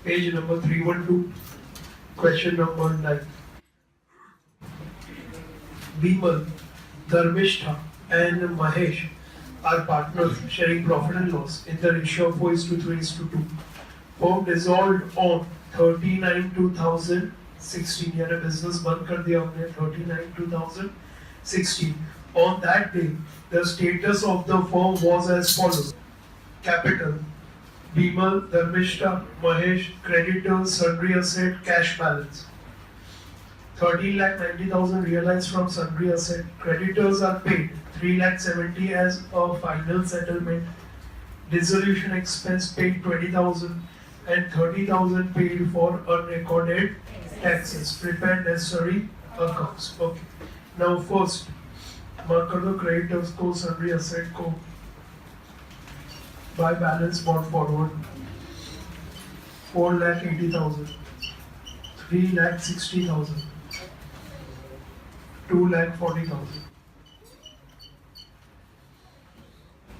Page number 312, question number 9. Bimal, Dharmishta and Mahesh are partners sharing profit and loss in the ratio of 4:3:2. Firm dissolved on 39/2016. यानी business बंद कर दिया हमने 39/2016. On that day, the status of the firm was as follows: capital, Bimal, Dharmishta, Mahesh, creditors, sundry asset, cash balance. 13,90,000 realized from sundry asset. Creditors are paid 3,70,000 as a final settlement. Dissolution expense paid 20,000 and 30,000 paid for unrecorded taxes. Prepare necessary accounts. Okay. Now first, mark कर दो creditors को, sundry asset को. Buy balance brought forward 4,80,000, 3,60,000, 2,40,000.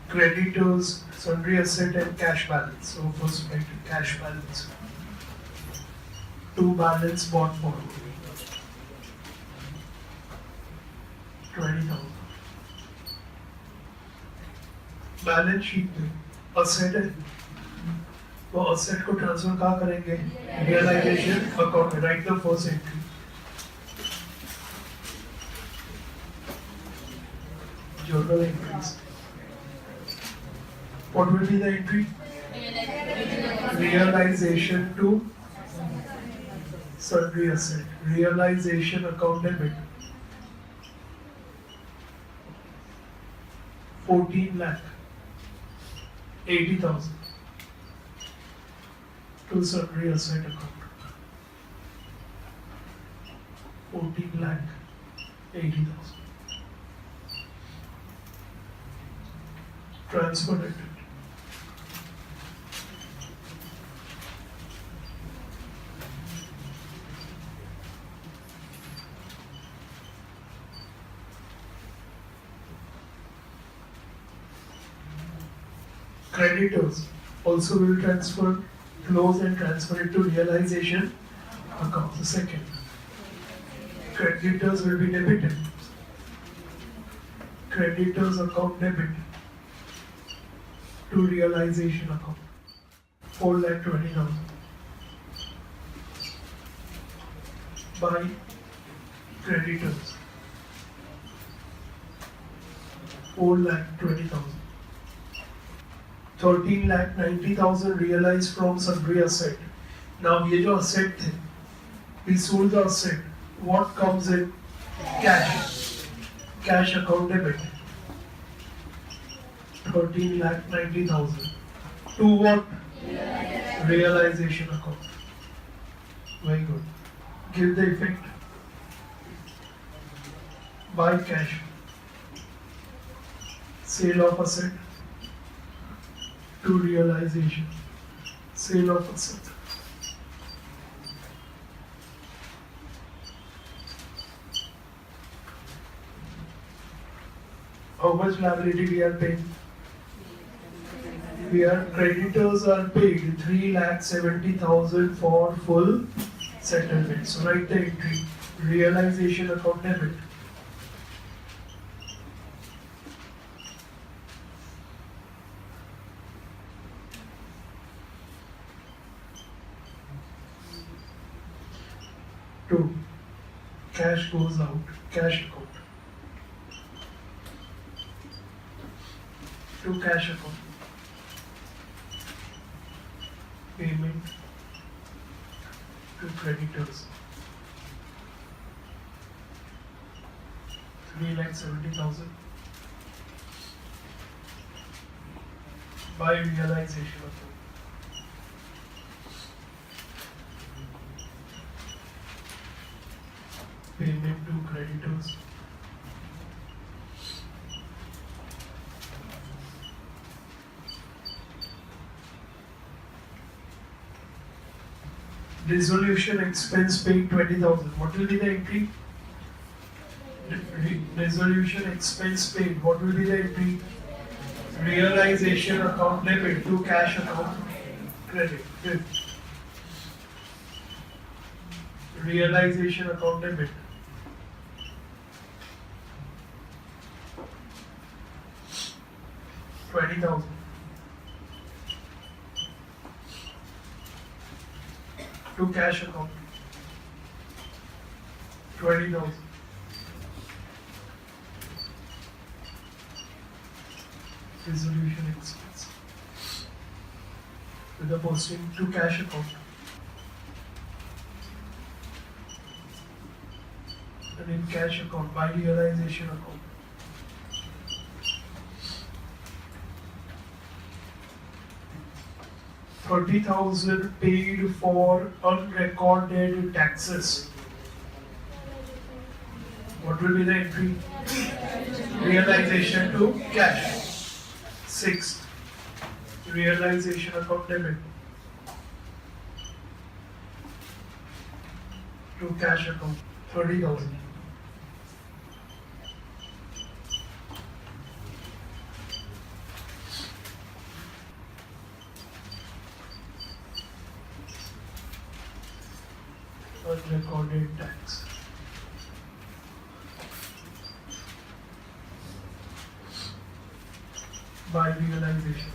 Creditors, sundry asset and cash balance. So first write cash balance. To balance bought forward 20,000. Balance sheet में asset है, वो asset को transfer कहाँ करेंगे? Realization account में. Write the first entry. Journal entries. What will be the entry? Realization to sundry asset. Realization account debit. 14,80,000 to sundry asset account. 14,80,000. Transfer it. Creditors also will transfer, close and transfer it to realization account. The second, creditors will be debited. Creditors account debit to realization account. 4,20,000. By creditors 4,20,000. 13,90,000 realized from sundry asset. Now ये जो asset थे, we sold the asset. What comes in? Cash. Cash account debit. 13,90,000. To what? Realization account. Very good. Give the effect. Buy cash. Sale of asset. To realization. Sale of asset. How much liability we are paying? Creditors are paid 3,70,000 for full settlement. So write the entry. Realization account debit. Two, cash goes out, cash account. To cash account. Payment to creditors. 3,70,000. By realization account. Payment to creditors. Dissolution expense paid 20,000. What will be the entry? Dissolution expense paid. What will be the entry? Realization account debit to cash account credit. Good. realization account debit. $20,000. To cash account. 20,000. Dissolution expense. With the posting to cash account. And in cash account by realization account. $30,000 paid for unrecorded taxes. What will be the entry? Realization to cash. 6. Realization account debit. To cash account. 30,000. Unrecorded tax. By realization.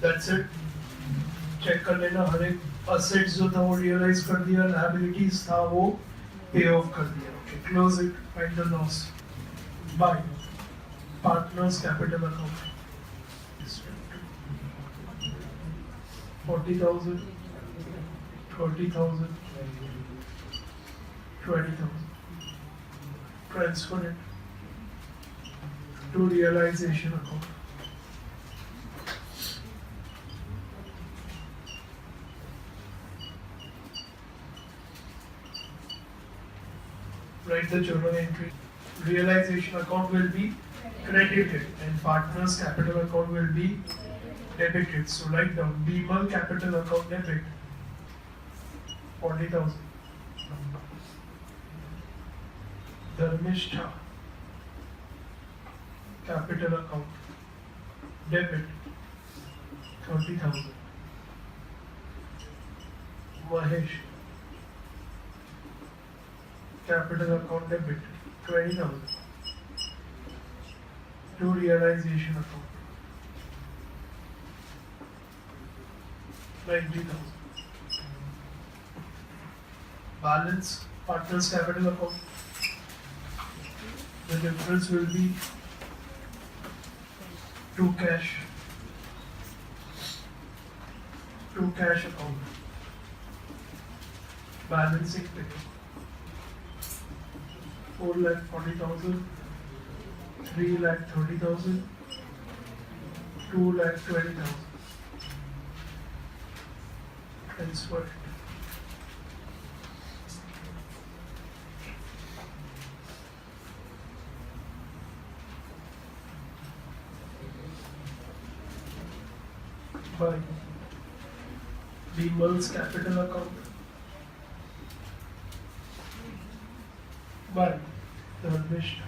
That's it. Check कर लेना हर एक assets जो था वो realize कर दिया, liabilities था वो pay off कर दिया. Okay, close it, find the loss. By partners capital account. 40,000, 30,000, 20,000. Transfer it to realization account. Write the journal entry. Realization account will be credited and partners capital account will be debited. So write down Bimal capital account debit 40,000. Dharmishta capital account debit 30,000. Mahesh capital account debit 20,000. To realization account 90,000. Balance partners capital account. The difference will be to cash account. Balancing figure 4,40,000, 3,30,000, 2,20,000. Transfer it. By Bimal's capital account. By Dharmishta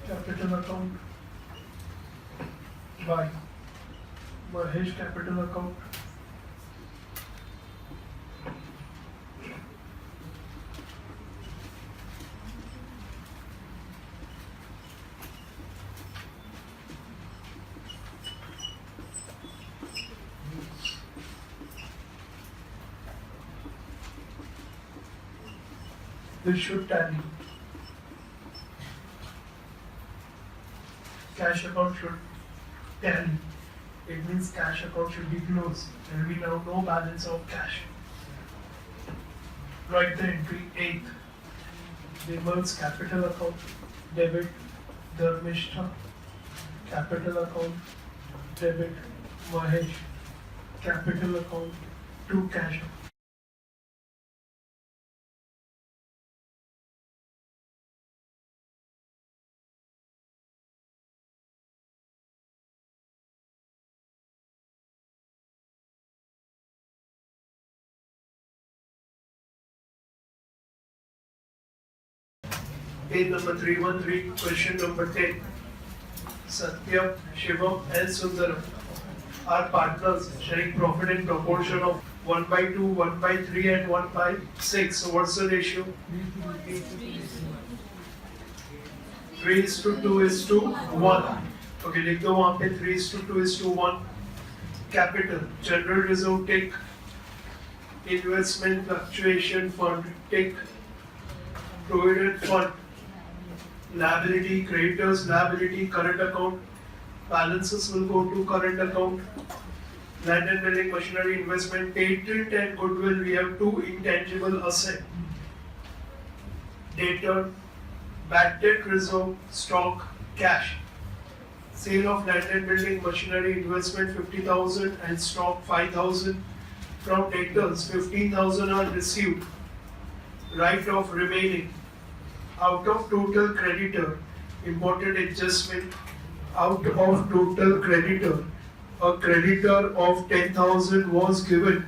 capital account. By Mahesh capital account. This should tally. Cash account should tally. It means cash account should be closed and we now know balance of cash. Write the entry 8th. Bimal's capital account debit. Dharmishta capital account debit. Mahesh capital account to cash account. Page number 313, question number 10. Satyam, Shivam and Sundaram are partners sharing profit in proportion of 1/2, 1/3 and 1/6. So what's the ratio? 3:2:1. Okay, लिख दो वहाँ पे 3:2:1. Capital, general reserve take, investment fluctuation fund take, provident fund, liability, creditors, liability, current account, balances will go to current account, land and building, machinery, investment, patent and goodwill, we have two intangible assets, debtor, bad debt reserve, stock, cash. Sale of land and building, machinery, investment 50,000 and stock 5,000. From debtors, 15,000 are received. Right of remaining. Out of total creditor, important adjustment. Out of total creditor, a creditor of 10,000 was given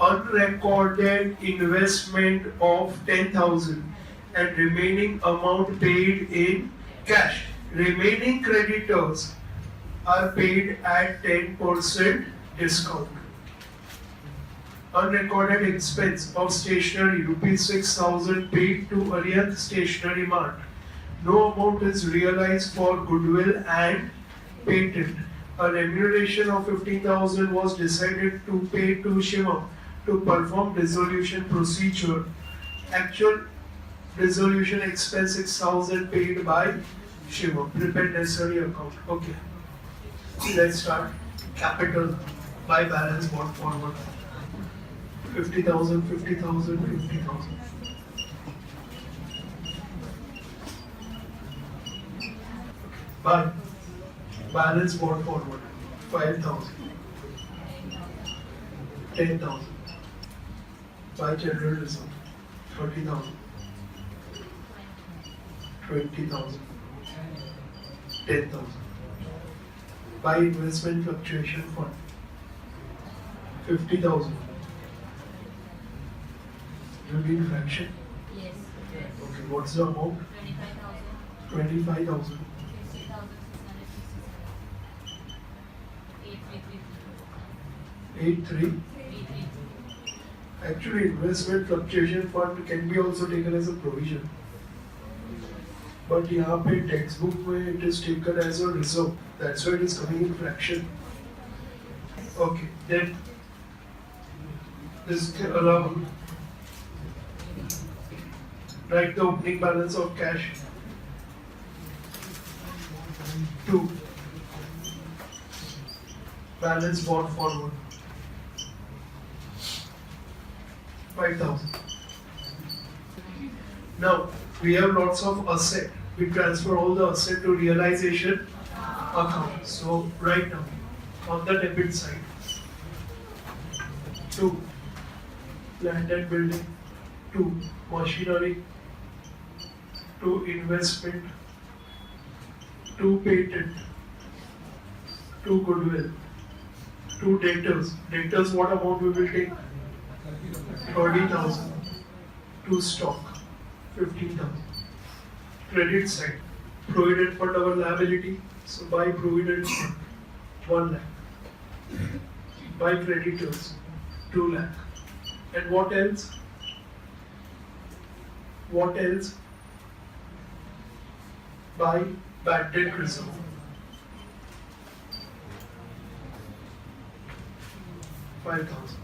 unrecorded investment of 10,000 and remaining amount paid in cash. Remaining creditors are paid at 10% discount. Unrecorded expense of stationery ₹6,000 paid to Arihant Stationery Mart. No amount is realized for goodwill and patent. A remuneration of 15,000 was decided to pay to Shivam to perform dissolution procedure. Actual dissolution expense 6,000 paid by Shivam. Prepare necessary account. Okay. Let's start. Capital by balance brought forward. 50,000, 50,000, 50,000. By balance brought forward. 5,000. 10,000. By general reserve. 30,000. 20,000. 10,000. By investment fluctuation fund. 50,000. You mean fraction? Yes. Okay, what's the amount? 25,000. 25,000. 83. Actually, investment fluctuation fund can be also taken as a provision. But यहाँ पे textbook में it is taken as a reserve. That's why it is coming in fraction. Okay, then this allowable. Write the opening balance of cash. 2. Balance brought forward. 5,000. Now, we have lots of asset. We transfer all the asset to realization account. So, right now, on the debit side, 2. Land and building. 2. Machinery. 2. Investment. 2. Patent. 2. Goodwill. 2. Debtors. Debtors, what amount we will take? 30,000. 2. Stock. 15,000. Credit side. Provident fund our liability. So by provident fund, 1 lakh. By creditors, 2 lakh. And what else? What else? By bad debt reserve. 5,000.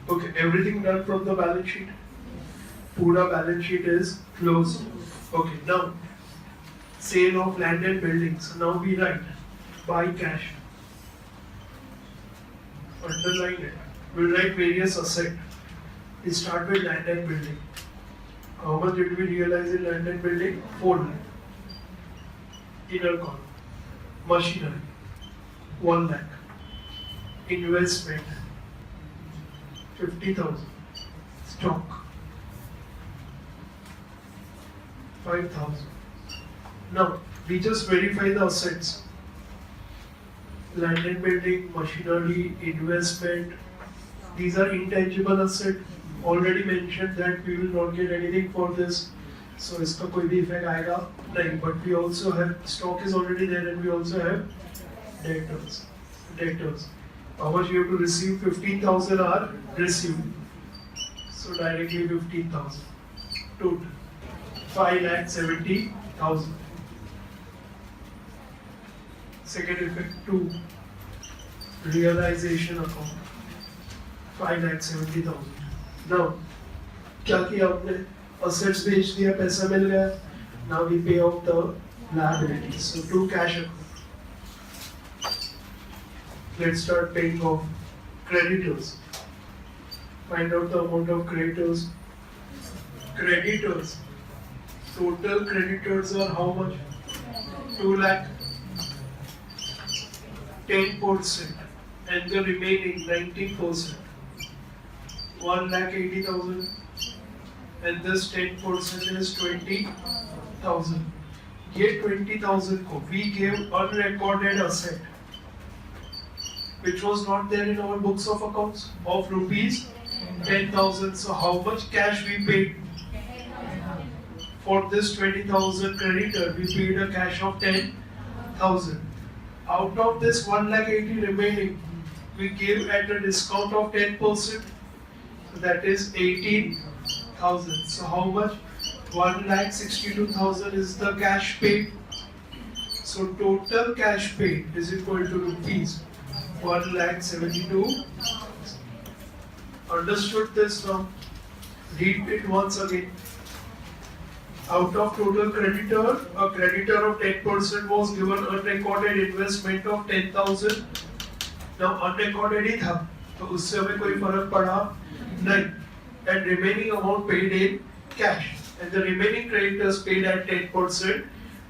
Okay, everything done from the balance sheet. Pura balance sheet is closed. Okay, now sale of land and buildings. Now we write buy cash. Underline it. We'll write various assets. We start with land and building. How much did we realize in land and building? 4 lakh. Inner column. Machinery. 1 lakh. Investment. 50,000. Stock. 5,000. Now, we just verify the assets. Land and building, machinery, investment. These are intangible assets. Already mentioned that we will not get anything for this. So इसका कोई भी effect आएगा नहीं. But we also have stock is already there and we also have debtors. Debtors. How much you have to receive? 15,000 are received. So directly 15,000. Total 5,70,000. Second effect 2. Realization account 5,70,000. Now क्या किया आपने? Assets बेच दिया, पैसा मिल गया. Now we pay off the liabilities. So to cash account. Let's start paying off creditors. Find out the amount of creditors. Creditors. Total creditors are how much? 2 lakh. 10% and the remaining 90%. 1,80,000 and this 10% is 20,000. ये 20,000 को we gave unrecorded asset which was not there in our books of accounts of rupees 10,000. So how much cash we paid for this 20,000 creditor? We paid a cash of 10,000. Out of this 1,80,000 remaining, we gave at a discount of 10%. So that is 18,000. So how much? 1,62,000 is the cash paid. So total cash paid is equal to rupees 1,72,000. Understood this now? Read it once again. Out of total creditor, a creditor of 10% was given unrecorded investment of 10,000. Now unrecorded ही था, तो उससे हमें कोई फर्क पड़ा नहीं. And remaining amount paid in cash, and the remaining creditors paid at 10%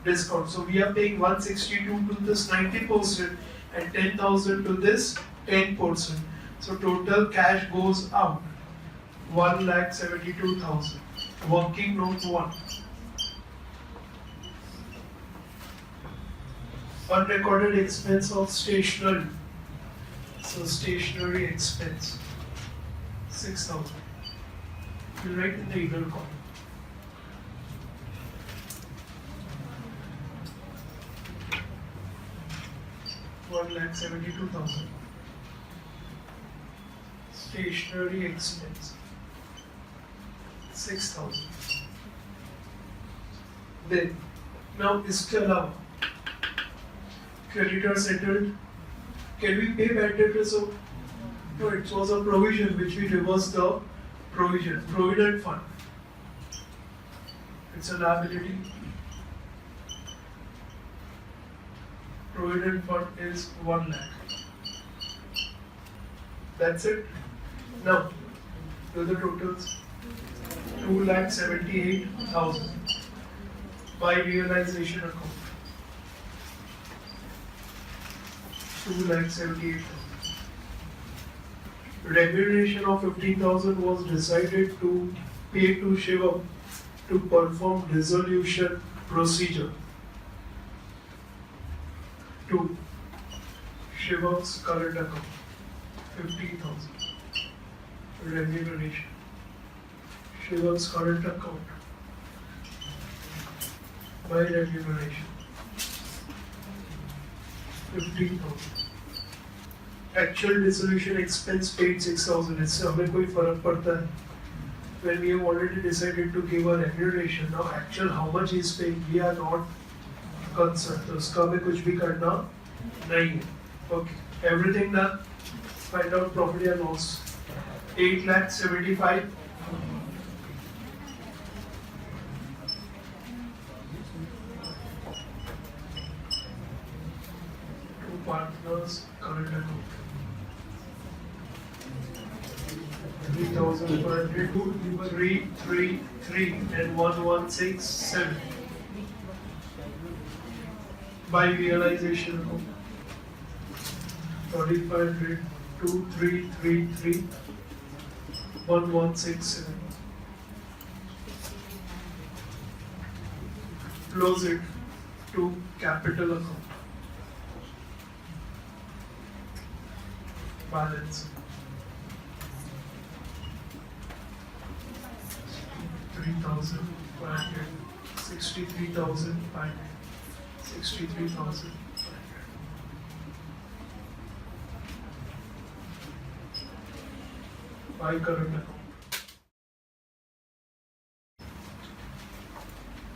discount. So we are paying 162 to this 90% and 10,000 to this 10%. So total cash goes out 1,72,000. Working note 1. Unrecorded expense of stationery. So stationery expense 6,000. You write in the equal column. $1,72,000. Stationery expense 6,000. Then now इसके अलावा creditor settled. Can we pay bad debtors? No, it was a provision which we reversed the provision. Provident fund. It's a liability. Provident fund is 1 lakh. That's it. Now, do the totals. 2,78,000 by realization account. 2,78,000. Remuneration of 15,000 was decided to pay to Shivam to perform dissolution procedure. To Shivam's current account, 15,000. Remuneration. Shivam's current account by remuneration, 15,000. Actual dissolution expense paid 6,000. इससे हमें कोई फर्क पड़ता है? When we have already decided to give a remuneration, now actual how much is paid, we are not concerned. तो उसका हमें कुछ भी करना नहीं है. Okay, everything done. Find out profit and loss. 8,75,000. Two partners, current account. 3,500, 333 and 1,167 by realization account. 3,500, 2,333, 1,167. Close it to capital account. Balance. 3, 63,500, 63,500, 63,500. By current account.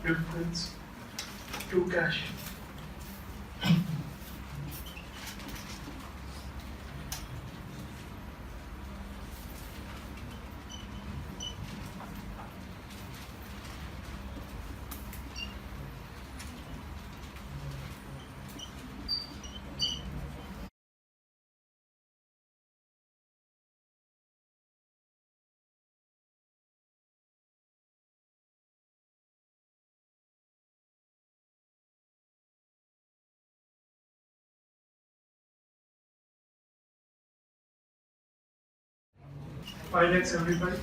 Difference to cash. Five lakh 75.